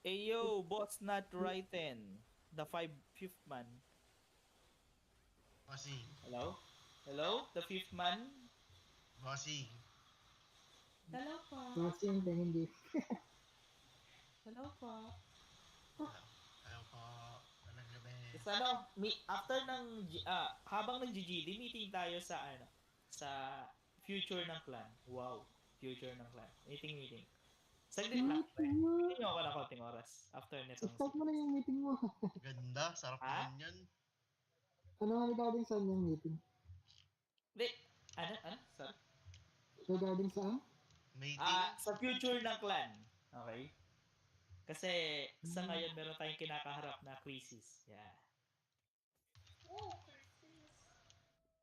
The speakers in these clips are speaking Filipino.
Ayo, boss not writing. The fifth man. Bossing. Hello? Hello? The fifth man? Bossing. Hello po. Kasi hindi. Hello po. Ayaw po. Walang gabi. Tapos ano, after habang nag-GGD, meeting tayo sa sa future ng clan. Wow, future ng clan. Meeting. Saglit lang. Hindi nyo ako ng konting oras after nitong. Stop mo na yung meeting mo. Ganda. Sarap Ha? naman yan. Ano nga regarding saan yung meeting? Wait, ano? Sorry. Regarding saan? Mating. Sa future ng clan. Okay? Kasi sa ngayon meron tayong kinakaharap na crisis. Yeah.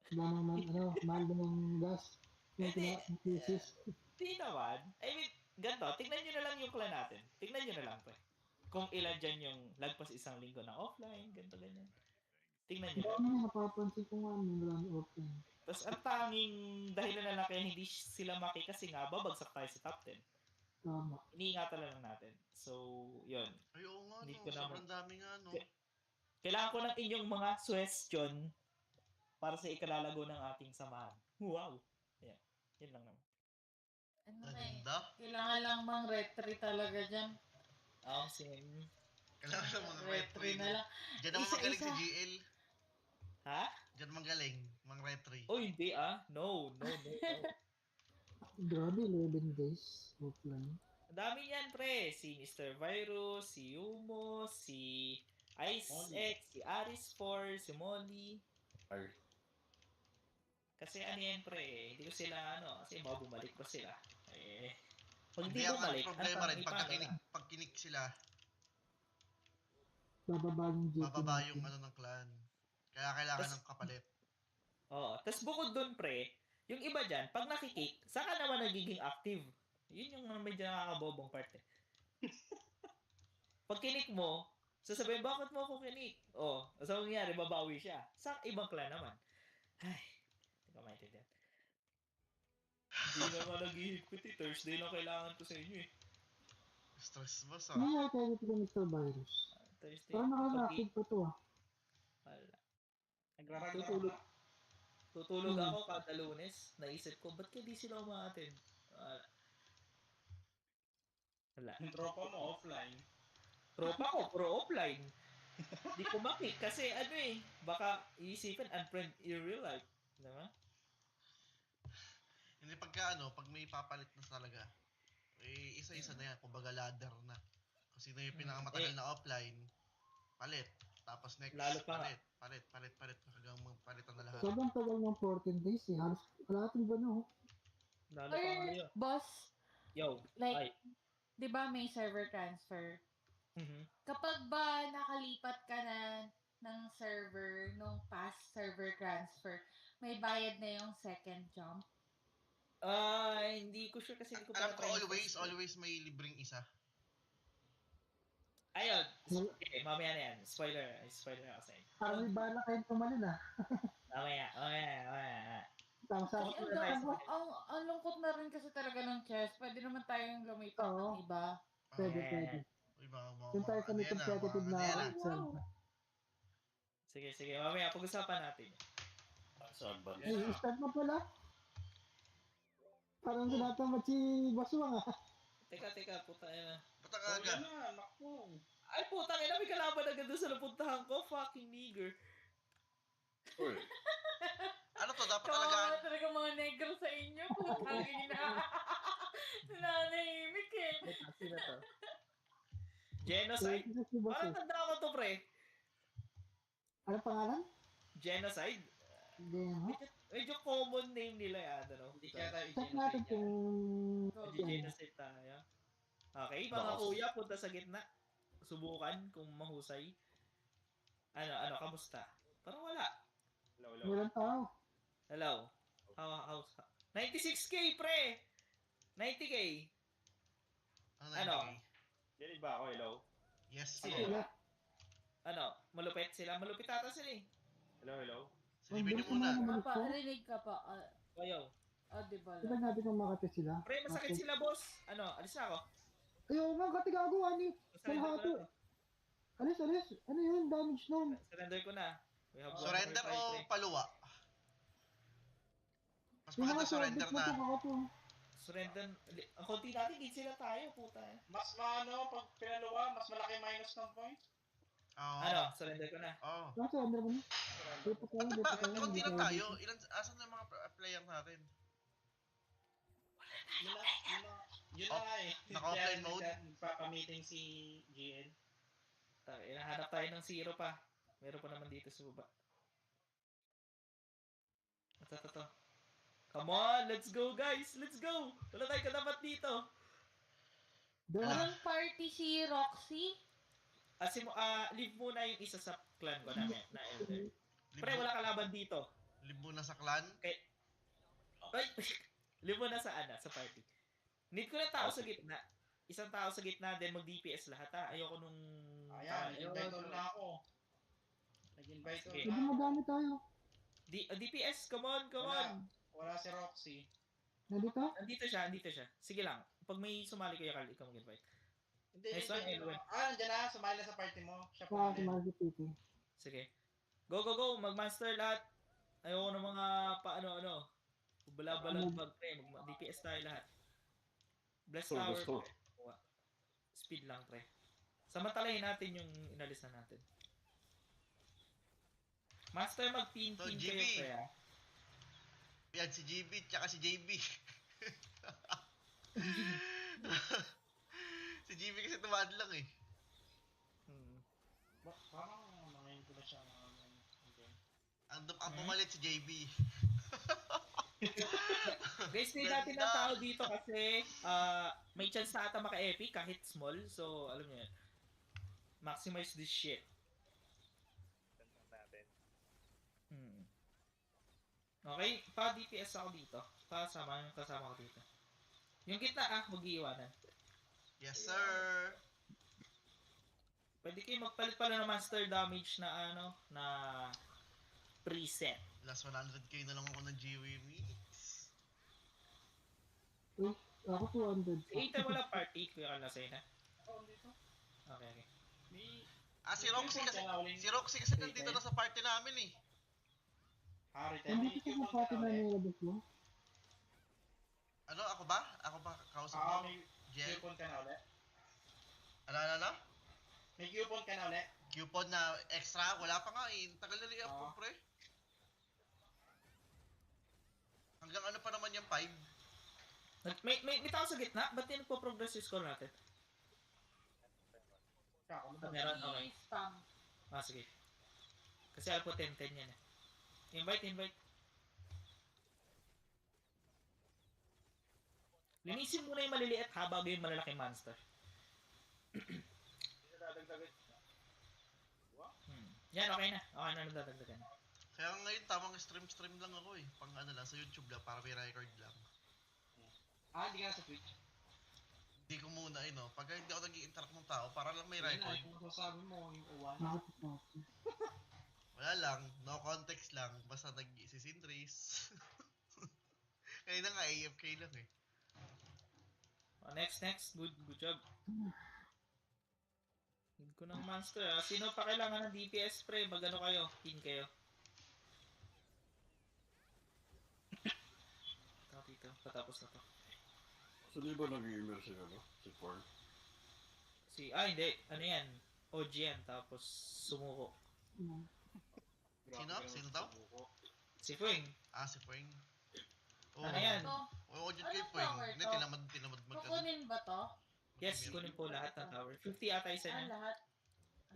Wala naman, mahal din ng gas. Yung Hindi. crisis. Di naman. I mean, ganito, tignan nyo na lang yung clan natin. Tignan nyo na lang, pre. Kung ilan dyan yung lagpas isang linggo na offline, ganito, ganyan. Tignan nyo na. Dami na napapansin ko nga, wala na open. Tapos ang tanging dahilan na lang kaya hindi sila maki kasi nga babagsak tayo sa top 10. Tama. Iniingatan na lang natin. So, yun. Ay, oo nga, Hindi no. ko na Sobrang dami nga, no. Kailangan ko ng inyong mga suggestion para sa ikalalago ng ating samahan. Wow! Ayan. Yun lang naman. Ano Ganda. Kailangan lang mang retry talaga dyan. Sim. Kailangan ng mga Retry retry. na lang. Diyan naman magaling Isa-isa. si GL. Ha? Diyan magaling. Mga retry. Oh, hindi No. Grabe, 11 days offline. Ang dami niyan, pre. Si Mr. Virus, si Yumo, si IceX, si Aris4, si Molly. Kasi ano yan, pre. Hindi ko sila, kasi baka bumalik pa sila. Pag di Hindi ang bumalik, problema rin. paano? Pag kinik sila, Bababa yung GP bababa natin. yung ng clan. Kaya kailangan ng kapalit. Oo. Tapos bukod dun, pre, yung iba dyan, pag nakikik, saka naman nagiging active. Yun yung medyo nakakabobong part eh. Pag kinik mo, sasabihin, bakit mo ako kinik? So nangyari, babawi siya. Sa ibang clan naman. Ay, hindi ko maintindihan. Hindi naman nag-ihigpit eh. Thursday lang kailangan ko sa inyo eh. Stress boss, Ano ah. nga tayo dito Mr. Virus? Thursday. Parang nakaka-active pa to ah. Wala. Nagrarag Tutulog ako kada Lunes. Naisip ko, ba't kaya di sila umaattend? Wala. Yung tropa mo offline. Tropa ko, pro offline. Di ko makik kasi baka iisipin unfriend in real life. Diba? Hindi pag may papalit na talaga, isa-isa na yan. Kumbaga ladder na. Kung sino yung pinakamatagal na offline, palit. Tapos next, Lalo pa palit. Hanggang magpalitan na lahat. Sobrang tagal ng 14 days eh. Halos kalating ba no? Lalo pa ngayon. Boss, Yo, like, di ba may server transfer? Kapag ba nakalipat ka na ng server, nung past server transfer, may bayad na yung second jump? Hindi ko sure kasi hindi ko Alam ko pa-try. always may libreng isa. Ayun. Okay, mamaya na yan. Spoiler ako sa inyo. Parang may bala kayong tumalun ah. Mamaya. Tama sa Kasi ang lungkot na rin kasi talaga ng chess. Pwede naman tayong lumipat ng iba. Pwede. Uy, mga Yung tayo sa may competitive na excel. Sige. Mamaya, pag-usapan natin. Ay, start mo pala. Parang tinatamad si Baswang ah. Teka, puta na. Bata ka agad. Naku. Ay, puta na, may kalaban agad doon sa napuntahan ko. Fucking nigger. Ano to? Dapat Kawawa talaga. talaga mga negro sa inyo. Putang ina. Nanahimik eh. Sino to? Genocide? Si Boss Parang eh. tanda ko to, pre. Ano pangalan? Genocide? Hindi no? Medyo common name nila yan, Hindi siya tayo Check natin kung... Genocide tayo. Okay, mga kuya, punta sa gitna. Subukan kung mahusay. Ano, kamusta? Parang wala. Walang tao. Hello. How's 96k, pre! 90k. Ano? Dinig ba ako, hello? Yes, Sige. bro. Ano, malupit sila? Malupit ata sila eh. Hello? Silipin niyo muna. Rinig ka pa. Ayaw. Di ba Tignan natin kung makatest sila. Pre, masakit sila, boss. Ano, alis na ako. Ayaw nga, katigago, ani. Kalahati. Alis. Ano yun? Damage nun. Surrender ko na. We have Surrender 1.53. o paluwa? Mas Yung mga maganda surrender surrender na. na kakato. Surrender. Ang konti natin, gate sila tayo, puta. Mas maano, pag pinaluwa, mas malaki minus ng points. Oo. Ano, surrender ko na. Oo. Bakit surrender mo na? Dito tayo, dito Bakit? tayo. Konti dito lang tayo. tayo. Asan na yung mga player natin? Yun na nga eh. Naka-offline Kaya mode? nagpapamiting si GN. Hinahanap tayo ng zero pa. Meron pa naman dito sa baba. Ito. Come on, let's go guys! Let's go! Wala tayong kadapat dito. Doon. Walang party si Roxy. Leave muna yung isa sa clan ko na elder. Pre, Live, wala kalaban dito. live muna sa clan. Ay, leave muna sa sa party. Need ko na tao sa gitna. Isang tao sa gitna, then mag-DPS lahat ha. Ayoko nung... Ayan, nag-invite all na ako. Nag-invite all Okay. na Hindi ako. madami tayo. DPS, come on! Wala si Roxy. Nandito? Andito siya. Sige lang. Pag may sumali kayo, ikaw mag-invite. Hindi, Nice one, invite Edwin. mo. Nandiyan na, sumali na sa party mo. Siya Sa pa si Piti. Sige. Go! Mag-master lahat. Ayoko ng mga paano-ano. Bala-balang bag pre. DPS tayo lahat. Bless tower. Pre. Speed lang pre. Samantalahin natin yung inalis na natin. Master, mag-team So, kayo GB. pre ha. Yan, si GB tsaka si JB. Si GB kasi tumaan lang eh. Parang nangayon ko na siya. Okay. Ang pumalit si JB. Guys, need natin ng tao dito kasi may chance na ata maka-epic kahit small. So, alam niyo yan. Maximize this shit. Okay, pa-DPS ako dito. Kasama ko dito. Yung gitna mag-iiwanan. Yes, sir. Pwede kayo magpalit pala ng master damage na na preset. Last 100k na lang ako ng GW Mix. Ako 200. Si Ethan wala party, kuya ka na sa'yo na. Ako dito. Okay. May... Si Roxy kasi nandito na sa party namin eh. Hari tayo. Nandito ka sa pati na nilabas mo? Ano, ako ba? Kausap mo? May Jen? coupon ka na ulit. Ano? May coupon ka na ulit. Coupon na extra? Wala pa nga eh. Tagal na liya po, pre. Hanggang ano pa naman yung 5? May tao sa gitna? Ba't di nagpo-progress yung score natin? Meron? Okay. Spam. Sige. Kasi alpo 10-10 yan eh. Invite. Linisin muna yung maliliit bago yung malalaking monster. Yan, okay na. Okay na nadadagdagan. Kaya ngayon tamang stream lang ako eh. Pang ano lang, sa YouTube lang, para may record lang. Hindi ka na sa Twitch. Hindi ko muna pag hindi ako nag-i-interact ng tao, para lang may record. Kung sasabi mo, yung uwan. Wala lang, no context lang, basta si Sindris. Kaya na nga, AFK lang eh. Next. Good job. Need ko ng monster Sino pa kailangan ng DPS pre? Magano kayo? Team kayo. Dito. Patapos na to. So, di ba nag-i-email si si Paul? Hindi. Ano yan? OG yan. Tapos sumuko. Sino daw? Si Fueng. Si Fueng. Ano yan? Oo, dyan kay Anong Fueng. tower Hindi, to? tinamad Kukunin ba to? Yes, kunin po lahat ng tower. 50 ata isa niya. Lahat.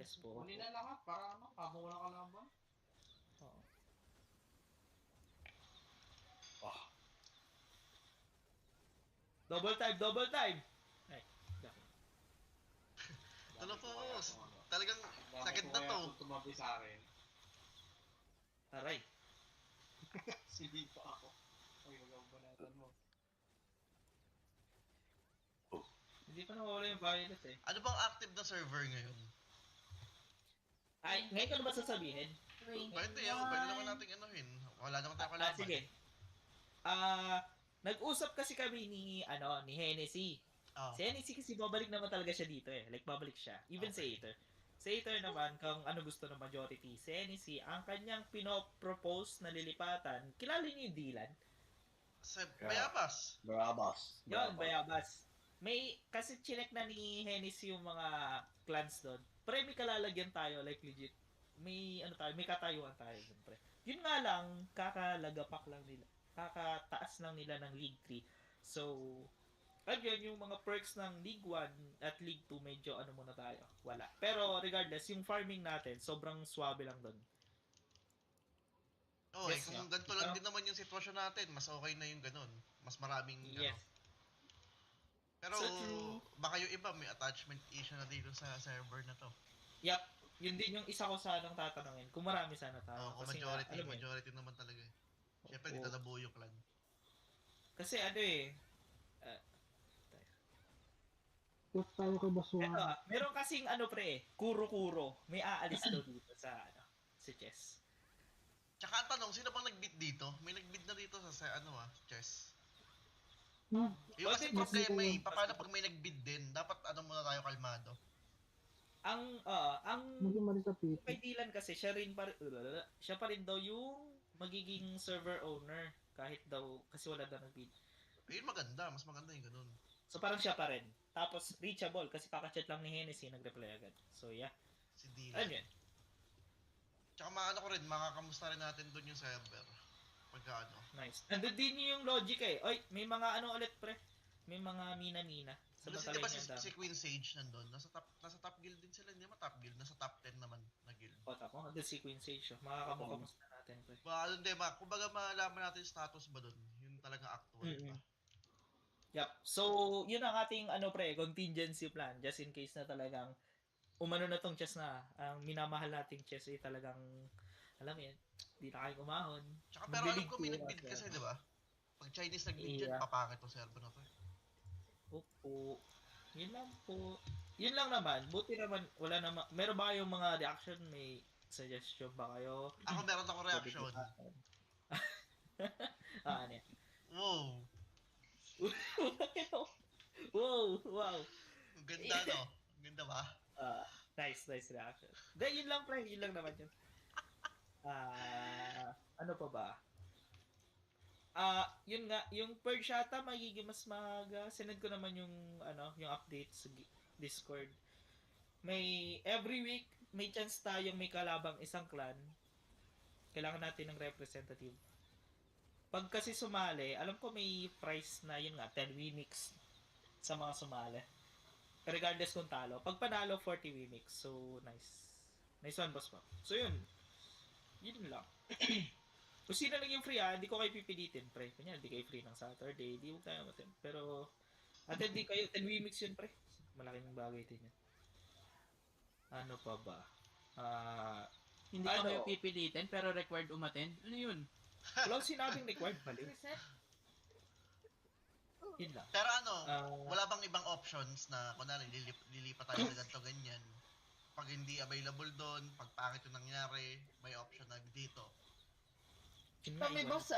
Yes po. Kunin na lahat para habang wala ka laban. Oo. Double time! Ay, dako. Talapos! Talagang sakit na to. Tumabi sa akin. Aray. Hindi pa ako. Huwag banatan mo. Hindi pa nawala yung violet eh. Ano bang active na server ngayon? Ay, ngayon ko na ba sasabihin? Pwede naman nating anuhin. Wala naman tayo Sige. Nag-usap kasi kami ni Hennessy. Oh. Si NEC kasi babalik naman talaga siya dito eh. Like, babalik siya. Even sa Okay. Aether. Sa Aether naman, kung ano gusto ng majority, si NEC, ang kanyang pinopropose na lilipatan, kilala niyo yung Dylan? Sa Bayabas. Barabas. Yun, Bayabas. Kasi chinek na ni Hennessy yung mga clans doon. Pre, may kalalagyan tayo, like legit. May katayuan tayo dun, pre. Yun nga lang, kakalagapak lang nila. Kakataas lang nila ng League 3. So, ayun, yung mga perks ng League 1 at League 2, medyo muna tayo. Wala. Pero regardless, yung farming natin, sobrang swabe lang doon. Oh, Yes, kung yeah. ganito lang din naman yung sitwasyon natin, mas okay na yung ganun. Mas maraming Yes. Pero So true. baka yung iba may attachment issue na dito sa server na to. Yep. Yun din yung isa ko sanang tatanungin. Kung marami sana tayo. Kung Kasi majority, alam mo yun. majority naman talaga eh. Siyempre, Oo. dito nabuo yung clan. Kasi Tapos tayo kay Baswan. meron kasing pre, kuro-kuro. May aalis daw dito sa chess. Tsaka ang tanong, sino bang nag-beat dito? May nag-beat na dito sa chess. Hmm. Yung kasi Okay, problema eh, mas- paano pag may nag-beat din? Dapat muna tayo kalmado. Ang Maging marisapit. kay Dylan kasi siya pa rin daw yung magiging server owner kahit daw kasi wala daw nag-bid. Ayun maganda, mas maganda yung ganun. So parang siya pa rin. Tapos reachable kasi kakachat lang ni Hennessy, nag-reply agad. So yeah. Si Dylan. Ayun yun. Tsaka maano ko rin, makakamusta rin natin dun yung server. Pagka Nice. Nandun din yung logic eh. Oy, may mga ulit pre. May mga mina-mina. Kasi Samantalang diba yung dami. si Queen Sage nandun? Nasa top guild din sila, hindi naman top guild, nasa top 10 naman na guild. Ako, nandun si Queen Sage. Makakamukamusta natin pre. Ba, hindi, kumbaga malaman natin yung status ba dun? Yung talagang actual ba? Yep. So, yun ang ating pre, contingency plan just in case na talagang umano na tong chess na. Ang minamahal nating chess ay talagang alam mo yan, di na kayo umahon. Tsaka pero alam ko may Maglilig nag-bid po, kasi, di ba? Pag Chinese nag-bid Yeah. dyan, papakit to server na to eh. Opo. Yun lang po. Yun lang naman. Buti naman, wala naman. Meron ba kayong mga reaction? May suggestion ba kayo? Ako meron akong reaction. Ano yan? Wow! Wow. Ang ganda no? Ang ganda ba? Nice reaction. Then, yun lang pre. Yun lang naman yun. Ano pa ba? Yun nga, yung Purge yata magiging mas maaga. Sinend ko naman yung yung update sa Discord. May every week may chance tayong may kalabang isang clan. Kailangan natin ng representative. Pag kasi sumali, alam ko may price na yun nga 10 Wimix sa mga sumali. Regardless kung talo. Pag panalo 40 Wimix. So nice. Nice one boss pa. So yun. Yun lang. Kung sino lang yung free hindi ko kayo pipilitin, pre. Kanya, hindi kayo free ng Saturday, di huwag tayo matin. Pero, attend di kayo, 10 Wimix yun, pre. Malaking bagay din yun. Ano pa ba? Hindi ko kayo pipilitin, pero required umattend. Ano yun? Walang sinabing required, bali. Reset? Yun lang. Pero wala bang ibang options na kunwari lilipat tayo sa ganito ganyan? Pag hindi available doon, pag pangit yung nangyari, may option na dito. Yun nga, Kami iwan. boss,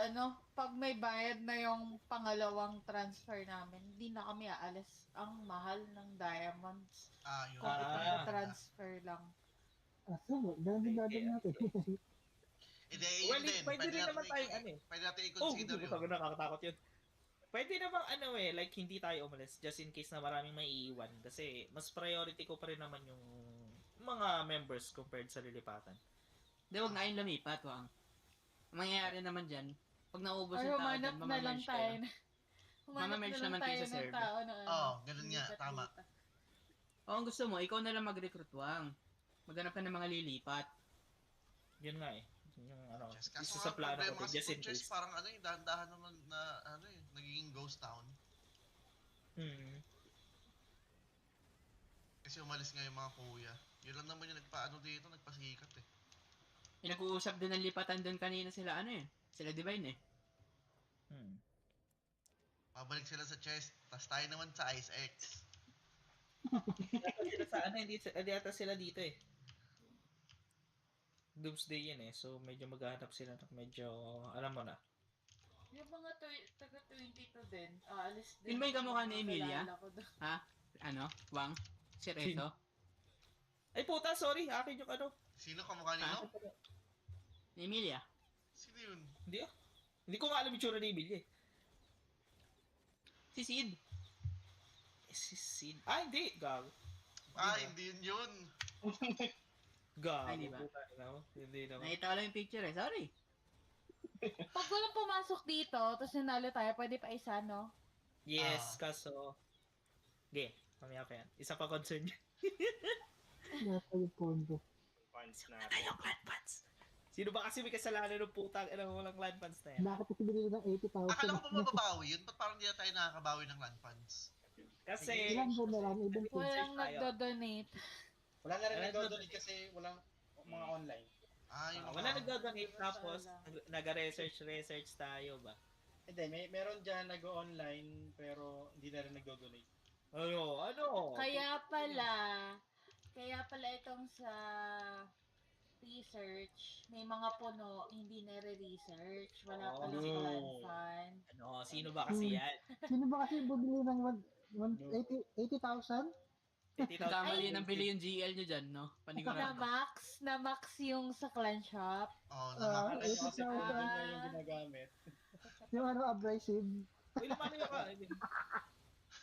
pag may bayad na yung pangalawang transfer namin, hindi na kami aalis. Ang mahal ng diamonds. Yun. Kung ipa-transfer lang. Aso, dami natin. Hindi, Well, yun din. pwede rin naman tayong Pwede natin Oh, i-consider hindi yun. ko nakakatakot yun. Pwede namang like hindi tayo umalis just in case na maraming may iiwan. Kasi mas priority ko pa rin naman yung mga members compared sa lilipatan. Hindi, huwag na kayong lumipat, wang. Ang mangyayari naman dyan, pag naubos Or yung tao humanap dyan, na lang mamamerge tayo. kayo. Humanap Mamamerge na lang naman kayo tayo sa ng server. tao na Ganun nga, tama. O, ang gusto mo, ikaw na lang mag-recruit, wang. Maghanap ka ng mga lilipat. Yun nga eh. Yung Kaso isa sa plano problema ko kasi just in kung case. parang dahan-dahan naman na nagiging ghost town. Kasi umalis nga yung mga kuya. Yun lang naman yung dito, nagpasikat eh. Yung nag-uusap din ng lipatan doon kanina sila, sila Divine eh. Pabalik sila sa chest, tas tayo naman sa Ice X. Sila sa hindi ata sila dito eh. Doomsday yun eh. So medyo maghahanap sila ng medyo, alam mo na. Yung mga taga 22 din. Alis din. Yun ba yung kamukha ni Emilia? Kilala ko doon. Ha? Ano? Wang? Si Rezo? Ay puta, sorry. Akin yung ano. Sino kamukha nino? Ni Emilia? Sino yun? Hindi ah. Hindi ko nga alam yung tsura ni Emil eh. Si Sid? Si Sid. Ah, hindi. Gago. Hindi yun. Gago. Ay, di ba? Puta, no? Hindi naman. Nakita ko lang yung picture eh. Sorry. Pag walang pumasok dito, tapos nanalo tayo, pwede pa isa, no? Yes, kaso... Okay, mamaya pa yan. Isa pa concern niya. Nasa yung pondo. Fans na. Tayo, clan fans. Sino ba kasi may kasalanan ng putang ina walang clan fans na yan? Bakit kasi binili ng 80,000? Akala ko pa mababawi yun. Ba't parang hindi na tayo nakakabawi ng land funds? Kasi... Ilan ba na lang? Ibang Walang tayo. nagdo-donate. Wala na rin Wala nagdodonate kasi walang mga online. Yung mga... Wala nagdodonate tapos nag-research tayo ba? Hindi, meron dyan nag-online pero hindi na rin nagdodonate. Ano? Kaya pala itong sa research, may mga puno, hindi nare-research. Wala Oh, pala no. clan fan. Ano, sino ba kasi yan? Sino ba kasi bumili ng 80,000? Kamali ng bili yung GL nyo dyan, no? Panigurado. Na max yung sa clan shop. naman. Kasi kasi 80,000. hindi na yung ginagamit. Yung ano, abrasive. Uy, naman yun ka.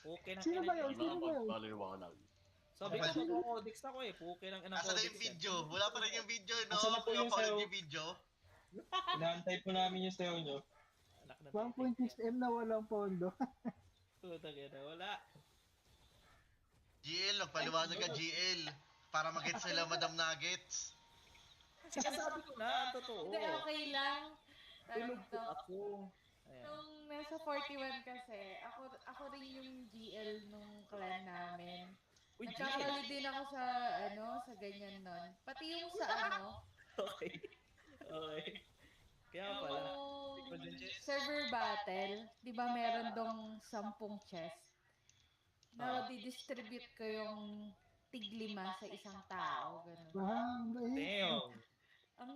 Okay na. Sino ba yun? Sino ba yun? Paliwanag. Sabi ko, mag-codex ako eh. Okay lang inang Asa na codex yung video? Wala pa rin yung video, no? Asa na po yung Pinapakit sayo? yung video. Inaantay po namin yung sayo nyo. 1.6M na walang pondo. Putang ina, wala. GL, magpaliwanag ka GL. Para mag-get sila Madam Nuggets. Sinasabi ko na, ang totoo. Hindi, okay lang. Tulog Tawag to. ako. Ayan. Nung nasa 41 kasi, ako rin yung GL nung clan namin. Uy, Nagkamali din ako sa, sa ganyan nun. Pati yung sa Okay. Okay. Kaya pala. yung server battle, di ba meron dong 10 chest? Na di-distribute ko yung tig-5 sa isang tao, ganun. Damn. Ang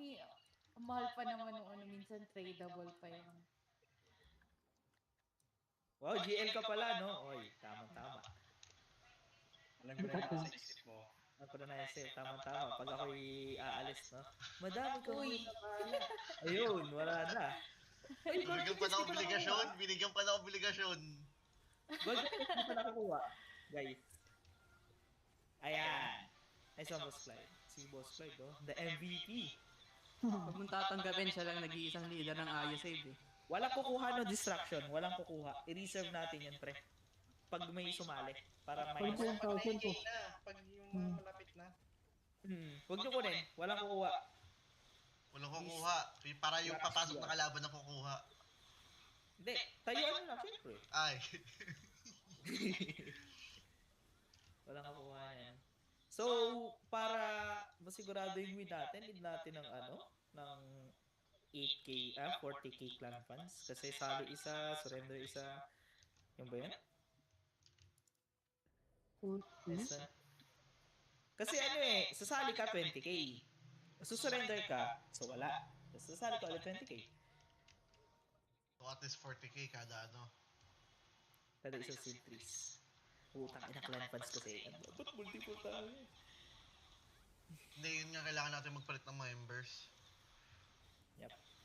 mahal pa naman nung minsan tradable pa yun. Wow, GL ka pala, no? Oy, tama-tama. Alam ko na yung nasa isip mo. Ano pa na naisip? Tama-tama. Pag ako'y aalis, no? Madami ko. Ayun, wala na. Ay, Binigyan pa ng obligasyon. Binigyan pa ng obligasyon. Gold hindi pa nakukuha. Guys. Ayan. Ay, sa Boss Clyde. Si Boss Clyde, oh. The MVP. Huwag mong tatanggapin, siya lang nag-iisang leader ng Ayo Save eh. Walang kukuha no distraction. Walang kukuha. I-reserve natin yan, pre. Pag may sumali. Para may... Pag 10,000 po. Pag yung mga malapit na. Huwag nyo kunin. Walang kukuha. Walang kukuha. Para yung papasok na kalaban na kukuha. Hindi. Tayuan nyo lang, syempre. Ay. Walang kukuha yan. So, para masigurado yung win natin, need natin ng ng 8K, 40K clan funds. Kasi salo isa, surrender isa. Yung ba yan? Isa. Kasi sasali ka 20K. Susurrender ka, so wala. Sasali ka ulit 20K. So at least 40k kada Kada isang seed trees. Putang ina clan funds kasi. Ba't multiple tayo? Hindi, yun nga kailangan natin magpalit ng members.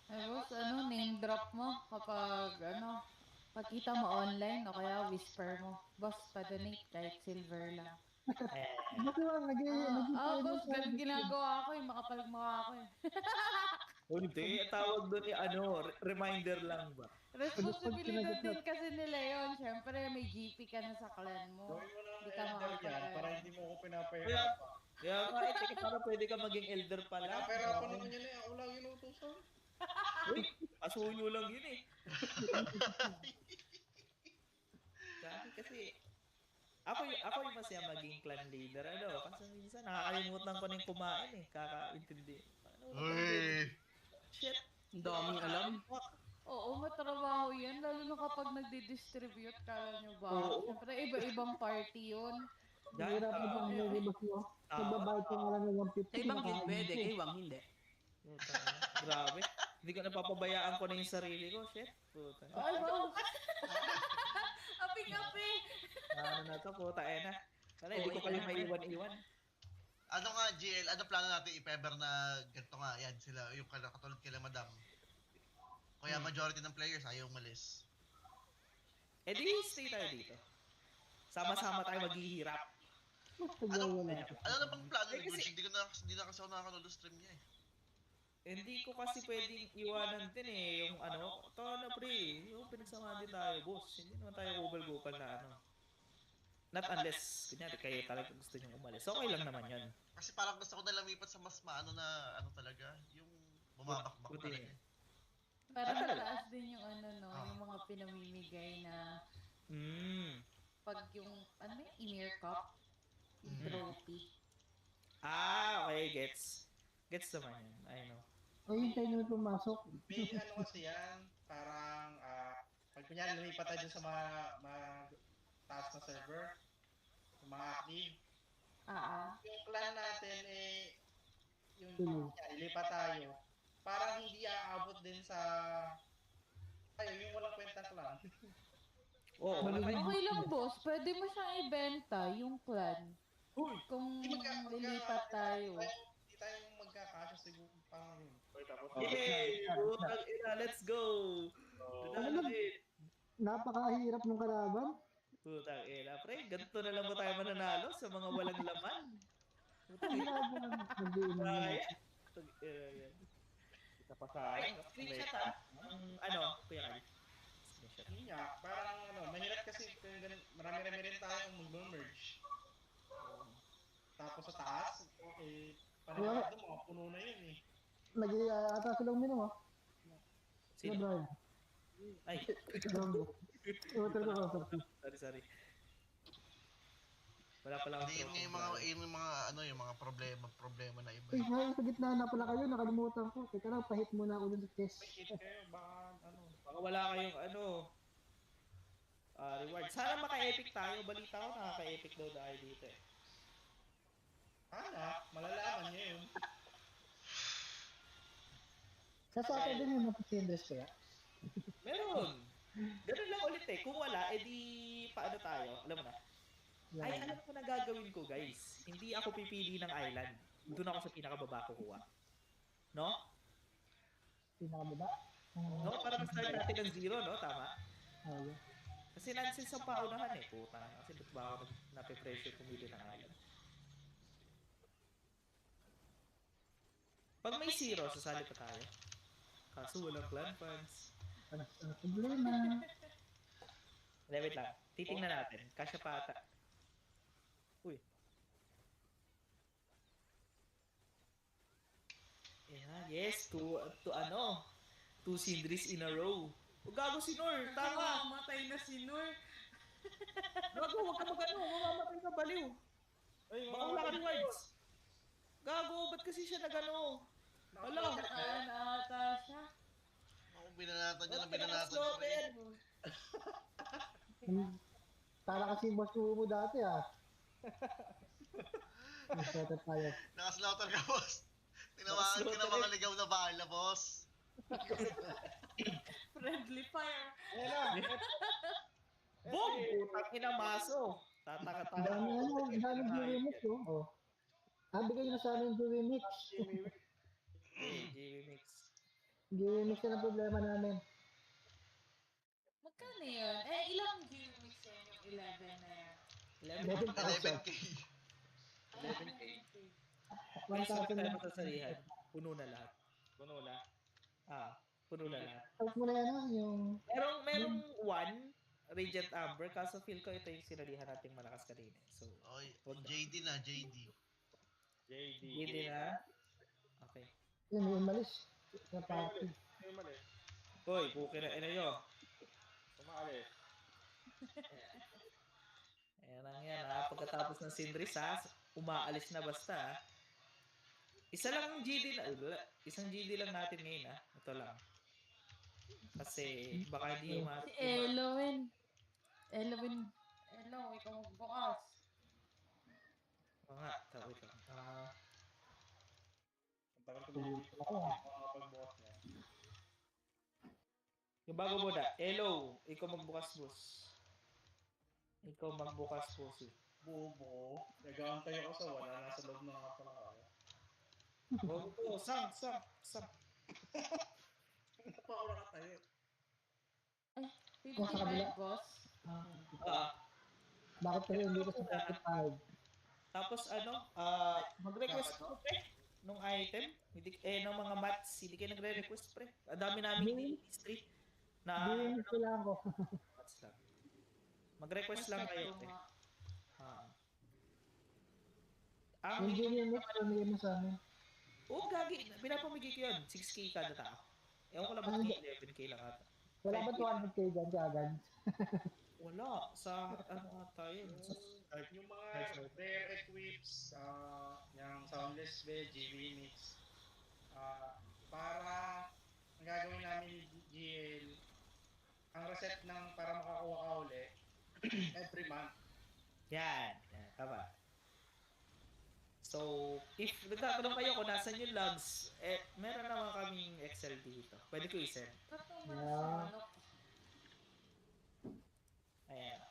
Tapos name drop mo kapag pagkita mo online o kaya whisper mo, boss, pa-donate kahit silver lang. Bakit lang, Boss, ganun ginagawa ko makapalagmukha ako Hindi, tawag doon reminder lang ba? Responsibilidad din kasi nila yun. Siyempre, may GP ka na sa clan mo. Gawin mo na Hindi ka elder yan makapag- para hindi mo ako pinapahirapan. Kaya nga, check para pwede ka maging elder pala. Pinapahirapan naman yun eh. Ako lang yung utusan. Asuyo lang yun eh. Kasi, ako yung masaya maging clan leader. Kasi minsan nakakalimutan ko na yung kumain eh. Kakaintindi. Uy! Shit. Ang daming alam. Oo, matrabaho yan. Lalo na kapag nagdi-distribute, kala nyo ba? Oo. Siyempre, iba-ibang party yun. Hirap na bang nilibas mo? Nagbabayad ka nga lang ng 150. Sa ibang guild pwede, kay Wang hindi. Grabe. Hindi ko napapabayaan ko na yung sarili ko. Shit. Puta. Ay, wow! Api-api! Ano na to, puta na. Wala, hindi ko kayo maiwan-iwan. Ano nga, GL, ano plano natin if ever na ganito nga, yan sila, yung katulad kila Madam. Kaya majority ng players ayaw umalis. Eh di, stay tayo dito. Sama-sama tayo maghihirap. Ano Wala. na bang plano Eh, ni kasi- Gulch? Hindi na kasi ako nakakanood ng stream niya eh. Hindi ko kasi pwedeng iwanan din eh, yung ano, ito na pre, yung pinagsamahan din tayo, boss. Hindi naman tayo gupal-gupal na ano. Not unless, kunyari, kayo talaga gusto nyo umalis. Okay lang naman yun. Kasi parang gusto ko na lumipat sa mas maano na, ano talaga, yung bumabakbak Buti. talaga eh. Parang talaga? mataas din yung ano, no? Ah. Yung mga pinamimigay na pag yung, ano yun? Emir Cup? Yung Mhm. trophy. Okay, gets. Gets naman yun, I know. O yung tayo na pumasok. May ano kasi yan, parang, pag kunyari lumipat tayo dun sa mga taas na server, yung mga active, yung clan natin eh, yung ilipat tayo, parang hindi aabot din sa, yung walang kwentang clan. Oo, wala tayo. Okay lang, boss. Pwede mo siyang ibenta, yung clan. Uy! Kung Hindi lilipat tayo. Hindi tayo magkakasya siguro pang yun. Yay! Putang ina, let's go! Nanalo din. Napakahirap ng kalaban. Putang ina, pre, ganito na lang ba tayo mananalo sa mga walang laman? Putang ina, Grabe lang. Nag-iinom na. kaya. Putang ina yan. Kita pa sayang. Screenshot ha? Ang ano, Kuya Kai? Screenshot. Yun nga, parang ano, mahirap kasi kung ganun, marami-rami rin tayong mag-merge. Tapos sa taas, panahon doon, mga puno na yun eh. Nag-iata silang minum ah. Sino? Brian. Ay, Gambo. sorry. Wala pala akong Hindi, yun yung mga, yung mga problema na iba. Eh, ngayon sa gitna na pala kayo, nakalimutan ko. Teka lang, pahit muna ako dun sa chest. May hit kayo, baka ano. Baka wala kayong ano, reward. Sana maka-epic tayo. Balita ko nakaka-epic daw dahil dito eh. Malalaman nyo yun. Sa Saturday din yung napasindres kaya. Meron! Ganun lang ulit eh. Kung wala, edi paano tayo? Alam mo na. Ay, alam ko na gagawin ko guys. Hindi ako pipili ng island. Doon ako sa pinakababa kukuha. No? Pinakamaba. No? Para ma-start natin ng zero, no? Tama? Yeah. Kasi nonsense ang paunahan eh. Puta. Kasi ba't ba ako nape-pressure pumili ng island? Pag may zero, sasali pa tayo. Kaso walang clan funds. Ano problema? Wait lang. Titingnan natin. Kasya pa ata. Uy. Yeah, yes. Two Sindris in a row. O gago si Nor. Tama. Matay na si Nur. Gago, huwag ka mag-ano. Mamamatay ka baliw. Baka wala ka rewards. Gago, ba't kasi siya nag-ano? Hala. Nakaan ata siya. Ako, binanatan niya na Ba't binanatan ka pa rin. Tala kasi boss mo dati ah. Nag-setup tayo. Nakaslaughter ka, boss. Tinawakan ka na mga ligaw na bala, boss. Friendly fire. Boom! Putang ina maso. Tataka-taka. Ang dami Dewey Mix oh. Bigay nyo sa amin Dewey Mix. JV Mix. Dewey Mix na ang problema namin. Magkano yun? Ilang G-Mix yun yung 11 na yan? 11,000. 11K. 11K. 1,000 May sabit tayo lang. masasalihan. Puno na lahat. Puno na lahat. Tapos mo na yan yung... Merong one, Radiant Amber, kaso feel ko ito yung sinalihan nating malakas kanina. So, Oy, wag na. JD na, JD. Hindi na. Okay. Yun, may umalis. Sa party. Hoy, buki na ina nyo. Ayan lang yan ha. Pagkatapos ng Sindris ha, umaalis na basta ha. Isa lang ang GD na, isang GD lang natin ngayon ha. Ito lang. Kasi baka hindi yung Si Elowen. Elo, ikaw magbukas. Oo nga, wait lang. Ang tagal ko dito, makapagbukas na. Yung bago muna. Hello. Ikaw magbukas, boss. Ikaw magbukas, boss. Bobo. Nag-aantay ako sa wala. Nasa loob na nga pala ako. Oh, sang. Napaura ka tayo. 55, boss. Bakit kayo hindi ko sa 45? Tapos mag-request ko pre nung item, hindi nung mga mats, hindi kayo nagre-request pre. Ang dami namin history na Hindi, kailangan ko. mats lang. Mag-request lang kayo pre. Yung Genie Mix, pamigay mo sa amin. Gagi, pinapamigay ko yun, 6k kada tao. Ewan ko lang ba 11k lang ata. Wala ba 200k dyan kagad? Wala, sa ata yun. Yung mga rare equips, yung Soundless Bed, GV Mix, para ang gagawin namin ni GL, ang reset ng para makakuha ka uli, every month. Yan, tama. So, if nagtatanong kayo kung nasan yung logs, meron naman kaming Excel dito. Pwede ko i-send. Yeah. Ayan.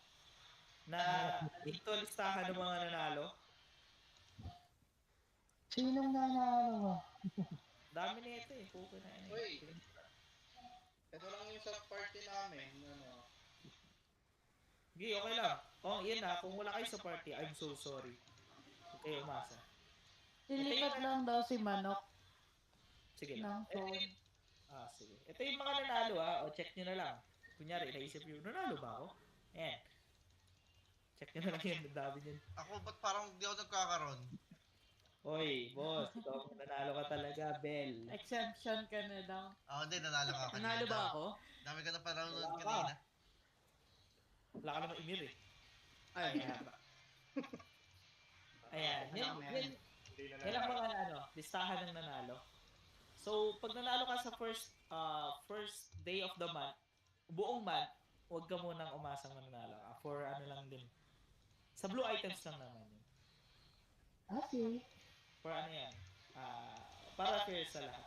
Na ito listahan ng mga nanalo. Sinong nanalo mo? Dami na ito eh. Puko na yun. Uy, ito lang yung sa party namin. Okay, okay lang. Yan na. Kung wala kayo sa party, I'm so sorry. Okay, umasa. Lilipat lang daw si Manok Sige ng lang. phone. Sige. Ito yung mga nanalo O, check nyo na lang. Kunyari, naisip nyo, nanalo ba ako? Ayan. Check nyo na lang yun. Ang dami yun. Ako ba't parang di ako nagkakaroon? Oy, boss. Ikaw, nanalo ka talaga, Bell. Exemption ka na daw. Hindi, nanalo ka kanina. Nanalo ba ako? Dami ka na parang Wala ka. kanina. Wala ka naman imir eh. Ay, Ayan. Yan ang mga listahan ng nanalo. So, pag nanalo ka sa first day of the month, buong month, huwag ka munang umasang mananalo ka. For lang din. Sa blue items lang naman yun. See? For yan? Para fair sa lahat.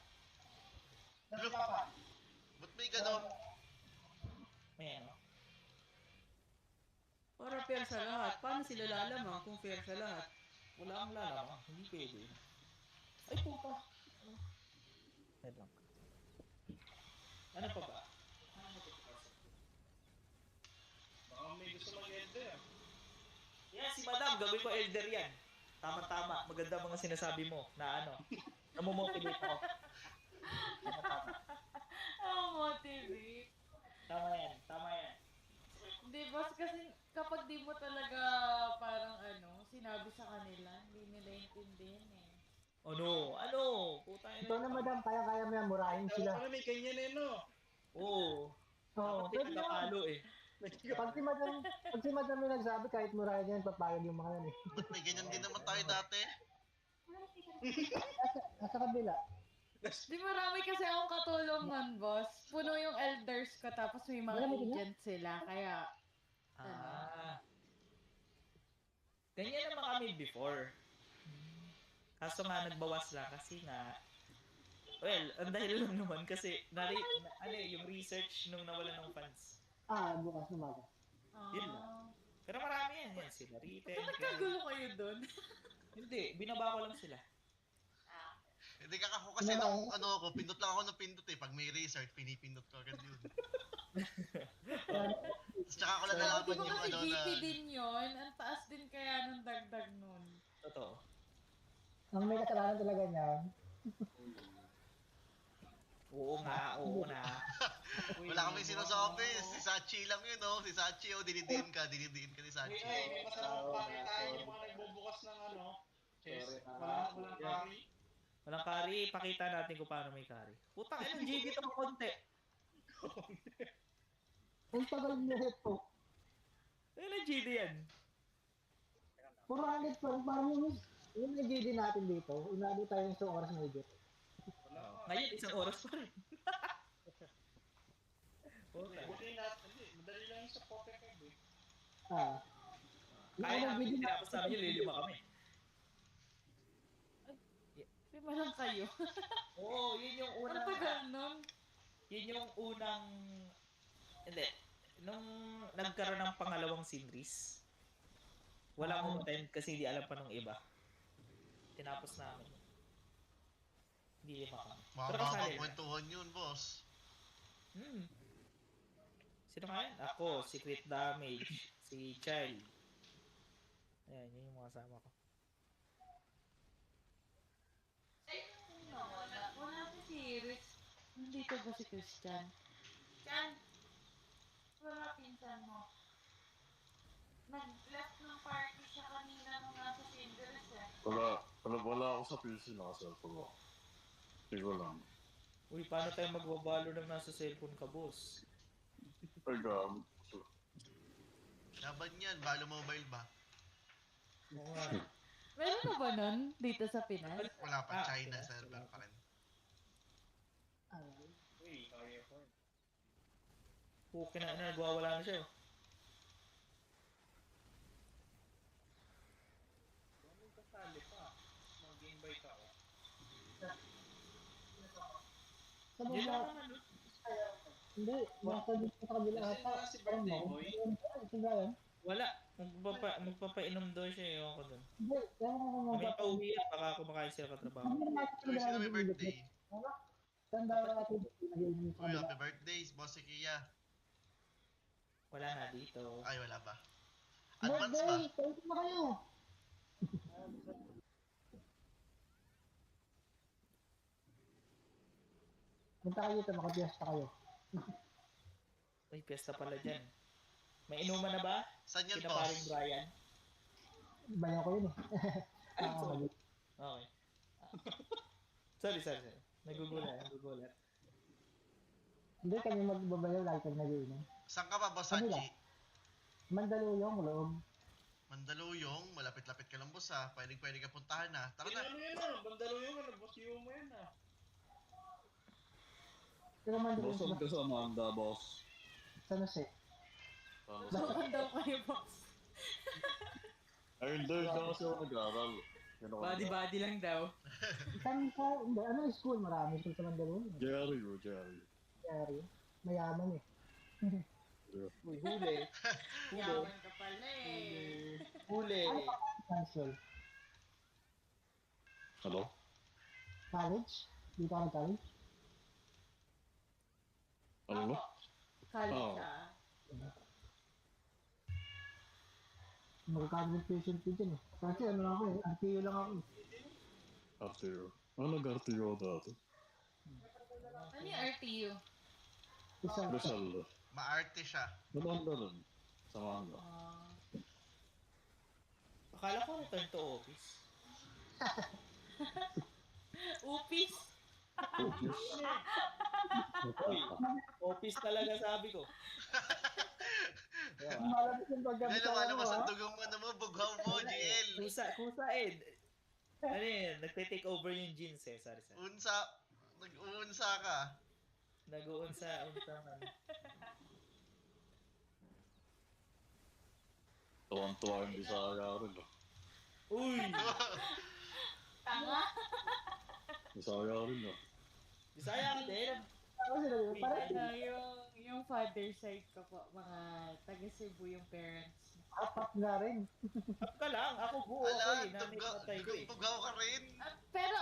Look, ba't may gano'n? Ayan. para fair sa lahat. Paano sila lalaman kung fair sa lahat? Wala ang lalamang. Hindi pwede. Ay, puta. Wait lang. Ano pa ba? Baka may gusto mag-elder. Yan, si Madam. Gawin ko elder yan. Tama-tama. Maganda mga sinasabi mo na namomotivate ako. Motivate. Tama yan. Di boss, kasi kapag di mo talaga parang sinabi sa kanila, hindi nila intindihan eh. Ano? Puta Ito na madam, kaya-kaya mo yan, murahin sila. Ano may ganyan no? Oo. Oo, Dapat pwede may nakalo eh. Pag si madam yung nagsabi, kahit murahin yan, papayag yung mga yan eh. Ba't may ganyan din naman tayo dati? Nasa kabila. Di marami kasi akong katulong nun, boss. Puno yung elders ko, tapos may mga Marami din agents sila, kaya Ganyan naman kami before. Kaso nga nagbawas lang kasi nga ang dahil lang naman kasi yung research nung nawalan ng funds. Bukas na maga. Yun lang. Pero marami yan sila. Retail. Ba't nagkagulo kayo dun? Hindi, binaba ko lang sila. Hindi ako kasi nung pindot lang ako ng pindot eh. Pag may research, pinipindot ko agad yun. Tsaka ako lang nalaman Di ba yung kasi na... GP din yun? Ang taas din kaya ng dagdag nun. Totoo. Ang may kasalanan talaga niyan. Oo na. Wala kami sino sa office. Si Sachi lang yun, no? Si Sachi, dinidiin ka ni Sachi. May masarap pa rin tayo yung mga nagbubukas ng chest. Walang curry. Walang curry. Pakita natin kung paano may curry. Putang ina, GB itong konti. Ang tagal niya ito. Ayun ang GD yan. 400 pa rin, parang yung nag-GD natin dito, inabot tayo ng isang oras na higit. Ngayon, isang oras pa rin. Buti natin. Madali lang yung sa pocket card eh. Kaya namin tinapos namin yung lilima kami. Lima lang kayo. Oo, yun yung una. Ang tagal nun. Yun yung unang, hindi, nung nagkaroon ng pangalawang series, walang time kasi hindi alam pa nung iba. Tinapos namin. Hindi lima kami. Mga Pero kasali lang. kwentuhan yun, boss. Sino kaya? Ako, Secret Damage, si Child. Ayan, yun yung mga kasama ko. Wala si Sirius. Nandito ba si Christian? Chan, wala pinsan mo. Nag-left ng party siya kanina nung nasa Cinder's eh. Wala ako sa PC, naka-cellphone ko. Hindi ko lang. Uy, paano tayo magbabalo nang nasa cellphone ka, boss? Ay, gamit. Laban yan, Balo Mobile ba? Oo nga. Meron na ba nun dito sa Pinas? Wala pa, China server pa rin. Uy, kaya ko. Pukin na, nagwawala na siya. Anong kasali pa? Mag-invite ako. Sa Yun lang mga, naman. hindi, nasa dito sa kabila Kasi ata. nga si birthday boy. Ito ba yan? Wala. Magpapainom daw siya, ewan ko dun. Hindi, kaya ko Kami mga pa uwi yan, baka kumakain sila katrabaho. Uy, sino may birthday? Tanda ka natin. Naging Uy, happy birthday, boss si Kia. Wala na dito. Ay, wala ba? Advance ba? Birthday! Thank you na kayo! Punta kayo dito, makapiesta kayo. May piyesta pala dyan. May inuman na ba? Saan yan, Kina boss? paring Brian? Bayan ko yun eh. Ay, Ah, sorry. Okay. Sorry. Nagugulat. Hindi kami magbabayaw lagi kami nag-iinom. Saan ka ba, boss Ano Haji? Mandaluyong, loob. Mandaluyong, malapit-lapit ka lang, boss ha. Pwede ka puntahan ha. Tara na. Ano yun ah? Bandalo yung ano, boss yung mo yan ah. Pero Boss, mandaluyong ang ka sa Amanda, boss. sa Nose. Bakit daw kayo, boss? Ay, hindi kasi ako nag-aaral. Yan ako nag-aaral. Body lang daw. Saan ka? Hindi, ano school? Marami school sa Mandaluyong. Jerry. Kaya mayaman eh. Uy, huli. Yaman ka pala eh. Huli. Cancel. Hello? College? Dito ka college? Ano ba? College Oo. ah. Magka-confusion ko dyan eh. Kasi ano lang ako eh, RTO lang ako eh. RTO. Ano nag-RTO dati? Ano yung RTU? Isa, Rizal. Maarte siya. Namanda rin. Sa Manda. Akala ko return to office. Upis? Uy, office talaga sabi ko. Diba? malabas yung Dahil pagkabisa lumalabas mo ang ha. dugong mo na mo, bughaw mo, GL. Kusa eh. Ano yun, nagte-take over yung jeans eh. Sorry. Nag-uunsa ka. Nag-uunsa man. Tuwang-tuwa yung Bisaya rin. Uy! Tanga? Bisaya rin. Bisaya ka din. Ako sila yun, parang Yung father side ko po, mga taga Cebu yung parents. apat nga rin. Up ka lang. Ako buo ako Ala, eh. Nanay patay ko eh. bughaw ka rin. Pero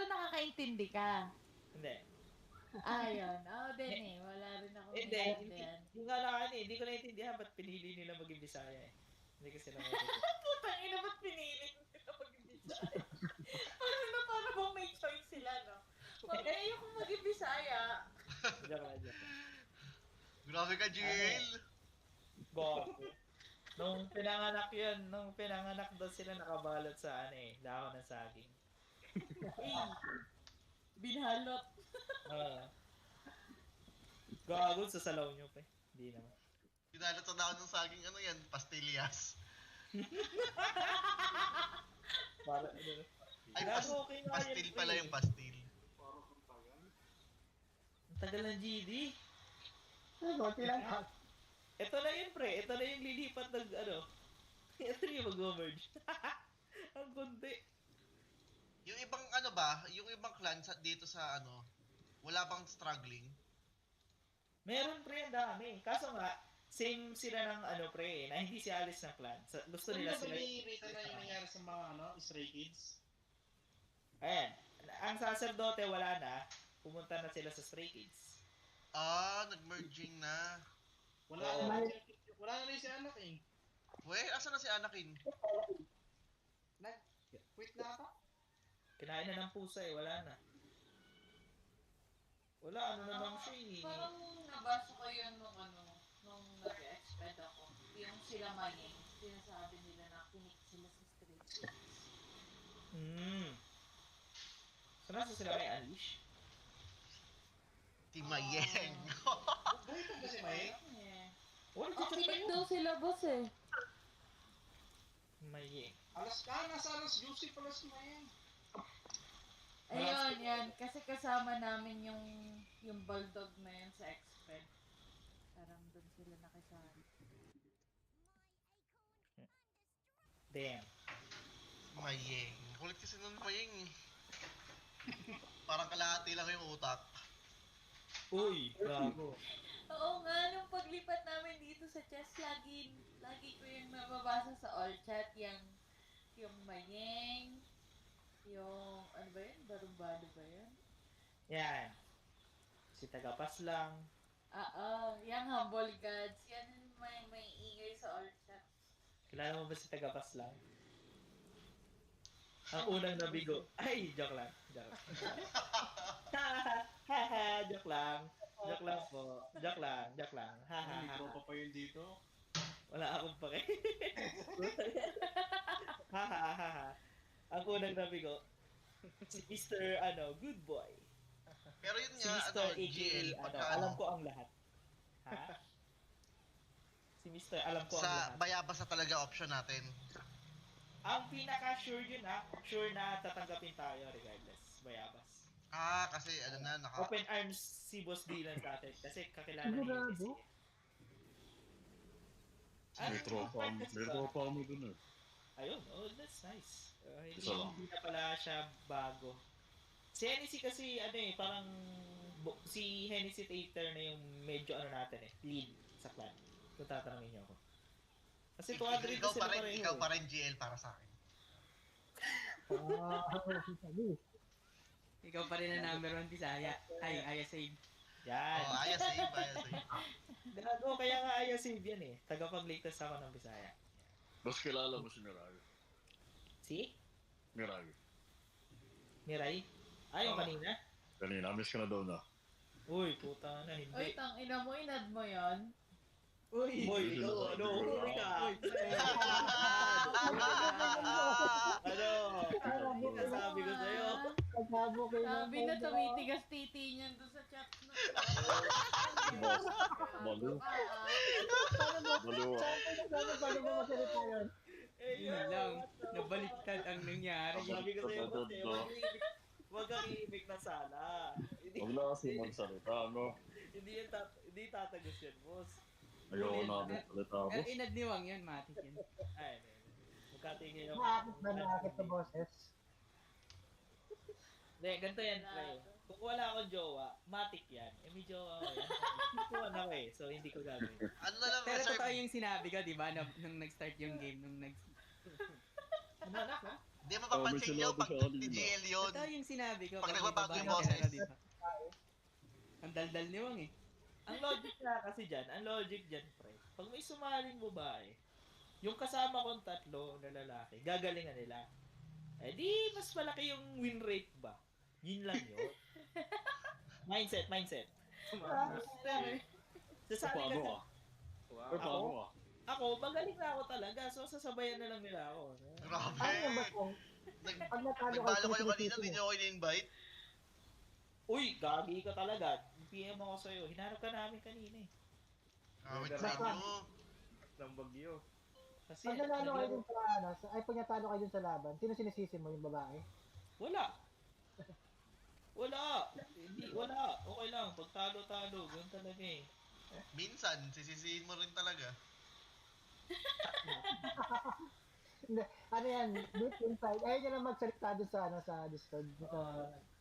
nakakaintindi ka. Hindi. Ayun. Din eh. Wala rin ako Hindi. maintindihan. Yung nga lang hindi ko naintindihan ba't pinili nila maging Bisaya eh. Hindi ko sila maintindihan. Putang ina, ba't pinili nila maging Bisaya? Para bang may choice sila, no? Ayoko maging Bisaya. Joke lang. Grabe ka, GL. Gogo. Nung pinanganak daw sila nakabalot sa dahon ng saging. Binhalot. Gago sa salaw nyo pa eh. Hindi naman. Pinalot sa daon ng saging, ano yan? Pastillas. Para Ay, Gago, okay na pastil yun, pala pre. yung pastil. Ang tagal ng GD. Ano, tilang ka. Ito na yun pre. Ito na yung lilipat ng Ito na yung mag-merge. Ang kundi. Yung ibang ano ba, yung ibang clan dito sa wala bang struggling? Meron pre, ang dami. Kaso nga, same sila ng ano pre, na hindi si alis ng clan. Gusto Ano nila ba sila. may rita na yung nangyari sa mga Stray Kids? Ayan. Ang sacerdote wala na. Pumunta na sila sa Stray Kids. Nag-merging na. Wala Oo. na rin wala na rin si Anakin. Weh, asa na si Anakin? Quit na ata? Kinain na ng pusa eh, wala na. Wala, ano na lang siya eh. Parang nabasa ko yun nung nag-exped ako. Yung sila Mayeng, sinasabi nila na kinik sila sa street. So, nasa sila kay Unleash? Timayeng. Buhay pa ba si May? Wala, Kinik daw sila boss eh. Mayeng. Nasa alas juicy pala si May. Ayun, yan. Kasi kasama namin yung bulldog na yun sa exped. Parang doon sila nakisali. Damn. Mayeng. Kulit kasi nun Mayeng eh. Parang kalahati lang yung utak. Uy, bravo. Oo nga, nung paglipat namin dito sa chess, lagi ko yung nababasa sa all chat, yung Mayeng, yung, ano ba yun? Barumbado ba yun? Yan. Si Tagapas lang. Yung Humble Gods, yan may ingay sa all chat. Kilala mo ba si Tagapas lang? Ang unang nabigo. Ay, joke lang. Joke lang. Joke lang. Joke lang po. Joke lang. Joke lang. May tropa pa yun dito. Wala akong pake. Ang unang nabigo. Si Mr. Good boy. Pero yun Si nga, Mr. GL, pagka alam ko ang lahat. Ha? Si Mr. alam ko ang sa lahat. bayabas na talaga option natin. Ang pinaka-sure yun sure na tatanggapin tayo regardless. Bayabas. Kasi Open arms si Boss Dylan sa atin kasi kakilala niya Sigurado? yung May tropa mo dun eh. Ayun, that's nice. Isa lang. Hindi na pala siya bago. Si Hennessy kasi parang si Hennessy Tater na yung medyo natin lead sa clan. Kung tatanungin niyo ako. Kasi 200 ikaw sila pa rin, pareho. ikaw pa rin GL para sa akin. Sabi. Ikaw pa rin ang number 1 Bisaya. Ay, Aya Save. Yan. Ayos save. Gago, kaya nga Aya Save yan eh. Tagapag-latest ako ng Bisaya. Mas kilala mo si Mirai. Si? Mirai. Mirai? Yung kanina? Kanina, miss ka na daw na. Uy, puta na, Uy, hindi. tang ina mo, inad mo yan. Uy, ikaw, huli ka. Hindi na sabi ko sa'yo. Pagkabo kayo ng Sabi na tumitigas titi niyan doon sa chat na. Boss, balo. Balo. Paano ba masalita yun? Yun lang. Nabaliktad ang nangyari. Sabi ko sa'yo, huwag kang iimik na sala. Huwag na kasi magsalita, no? Hindi tatagos yan, boss. Ayoko na magsalita, Pero boss. inad ni Wang yun, matik yun. Ay, magkatingin ako. Nakakit ba nakakit sa boses? Hindi, ganito yan, pre. Kung wala akong jowa, matik yan. May jowa ako yan. Ikuan ako so hindi ko gagawin. Ano na lang, Pero reserve. totoo yung sinabi ko, di ba? Nung nag-start yung game, Ano na, ha? Hindi mapapansin nyo sinabi pag siya kanina. ni GL yun. Totoo yung sinabi ko. Pag kasi nagbabago babae yung ka boses. na, di ba? Ang daldal ni Wang eh. Ang logic na kasi dyan, pre. Pag may sumaling babae, yung kasama kong tatlo na lalaki, gagalingan nila. Eh di, mas malaki yung win rate ba? Yun lang yun. Mindset. Sasali Paano ka ah? Paano ah? Ako, magaling na ako talaga. So, sasabayan na lang nila ako. Grabe. Ano yung ba kung pag natalo Nagbalo kayo kanina, sinisisi hindi mo? nyo ako in-invite. Uy, gagi ka talaga. PM ako sa'yo. Hinarap ka namin kanina eh. Kawit sa inyo. Ng bagyo. Kasi, Pag nanalo kayo dun sa pag natalo kayo dun sa laban, sino sinisisi mo, yung babae? Wala. Hindi, wala. Okay lang. Pag talo-talo, ganun talaga eh. Minsan, sisisihin mo rin talaga. Hindi, ano yan, deep inside. Ayaw niya lang magsalita doon sa Discord.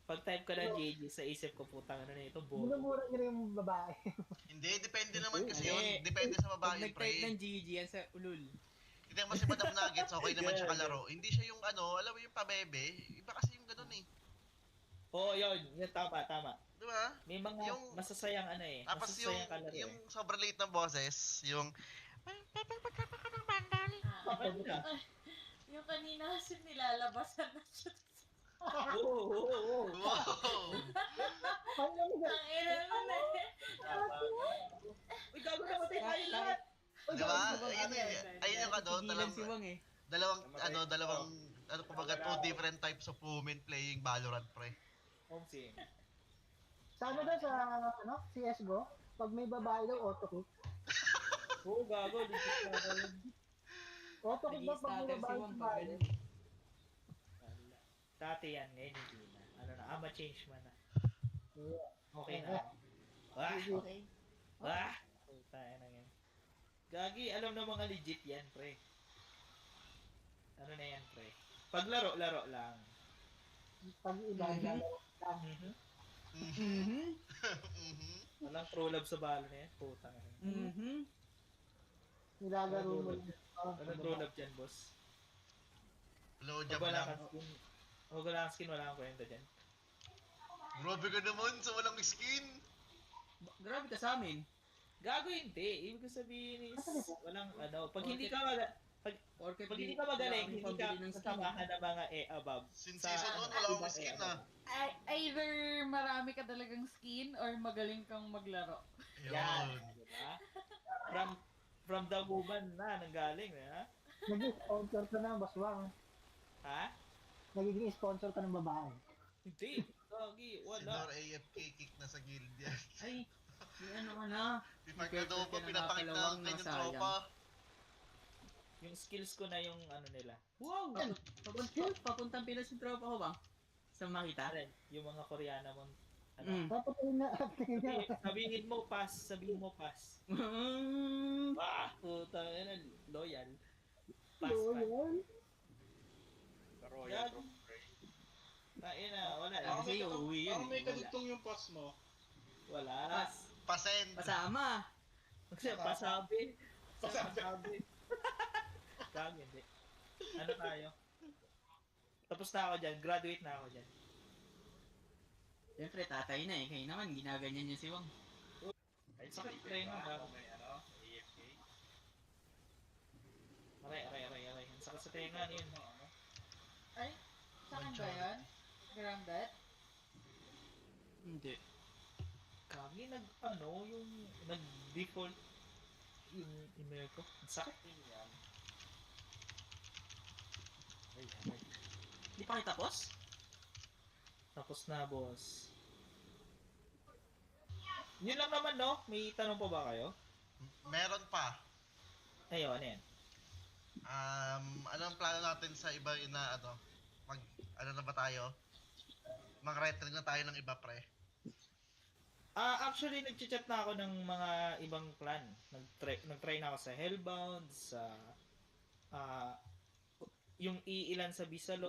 Pag type ka ng JJ sa isip ko, putang ano na ito, boto. Minumura niyo rin yung babae. Hindi, depende naman kasi Hindi. yun. Depende sa Pag babae, nag-type ng pre. GG yan sa ulul. Hindi naman si Madam Nuggets, okay naman siya kalaro. Hindi siya yung ano, alam mo yung pabebe. Iba kasi yung ganun eh. Oo, yun. Yun, tama. Di ba? May mga Yung- masasayang ano eh. Tapos yung, Masasayang kalaro yung eh. sobrang late ng boses, yung... Ano na? Yung kanina kasi nilalabasan na siya. Oo. Wow! Ay, ano ba? Ang ina nun eh. Uy, gago na matay tayo lahat. Di ba? Ayun yung ano, Tigilan si Wang eh. dalawang, kumbaga, two different types of women playing Valorant, pre. Homsi. Sa ano daw sa CSGO, pag may babae daw, auto-kick. Oo, gago. Legit na ako yun. Auto-kick daw pag may Nag-i-stutter si babae Wang sa pag bahay. ganun. Wala. Dati yan, ngayon hindi na. Ano na, ma-change man na. Yeah. Okay na. Wah! Okay. Wah! Puta na yan. Gagi, alam na mga legit yan, pre. Ano na yan, pre? Paglaro lang. Pag iba, Mhm. lang. Mhm. Mhm. Mhm. Walang true love sa balo na yan. Puta na yan. Mhm. Nilalaro mo. Walang true love dyan, boss. Low Pag jump wala lang. kang skin, pag wala kang skin, wala kang kwenta dyan. Grabe ka naman sa walang skin. Grabe ka sa amin. Gago hindi. Ibig ko sabihin is, walang ano, pag hindi ka Porket pag hindi ka magaling, hindi ka pambili ng skin. kasamahan ng mga above. Since Sa- season 1, wala akong ibang skin above. Either marami ka talagang skin or magaling kang maglaro. Yan, Yun. diba? From the woman na nanggaling, ha? Naging sponsor ka na, baswang. Ha? Nagiging sponsor ka ng babae. Hindi. Gagi, wala. Sinor AFK kick na sa guild yan. Ay, may ano ka na. Pipag na daw pa Perfect ka na pinapakit nakalawang ng kanyang na sayang. tropa. Yung skills ko na yung ano nila. Wow! Papuntang Pilas yung tropa ko ba? Sa makita? Aren, yung mga Koreana mo. Ano? Mm. Dapat yun na, Sabihin mo pass. Ah, puta na, loyal. Pass. Loyal. Yan. Tain na, wala. Ah, kasi uuwi yun. Parang may Wala. kadugtong yung pass mo. Wala. Pas. Pasend. Pasama. Kasi pasabi. Pasabi. Pasabi. Gagi, hindi. Ano tayo? Tapos na ako dyan. Graduate na ako dyan. Siyempre, tatay na eh. Kayo naman, ginaganyan niyo si Wang. Ay, sakit try mo ba? May ano, AFK. Aray. Ang sakit sa tenga yun. Ay, saan ba yun? Grounded? Hindi. Kami yung nag-default yung email ko. Ang sakit din yan. Ay. Hindi pa kayo tapos? Tapos na, boss. Yun lang naman, no? May tanong pa ba kayo? Meron pa. Ayun, ano yan? Ano ang plano natin sa iba na ano na ba tayo? Mag-retry na tayo ng iba, pre. Actually, nag-chat na ako ng mga ibang clan. Nag-try na ako sa Hellbound, sa yung iilan sa Bisalo,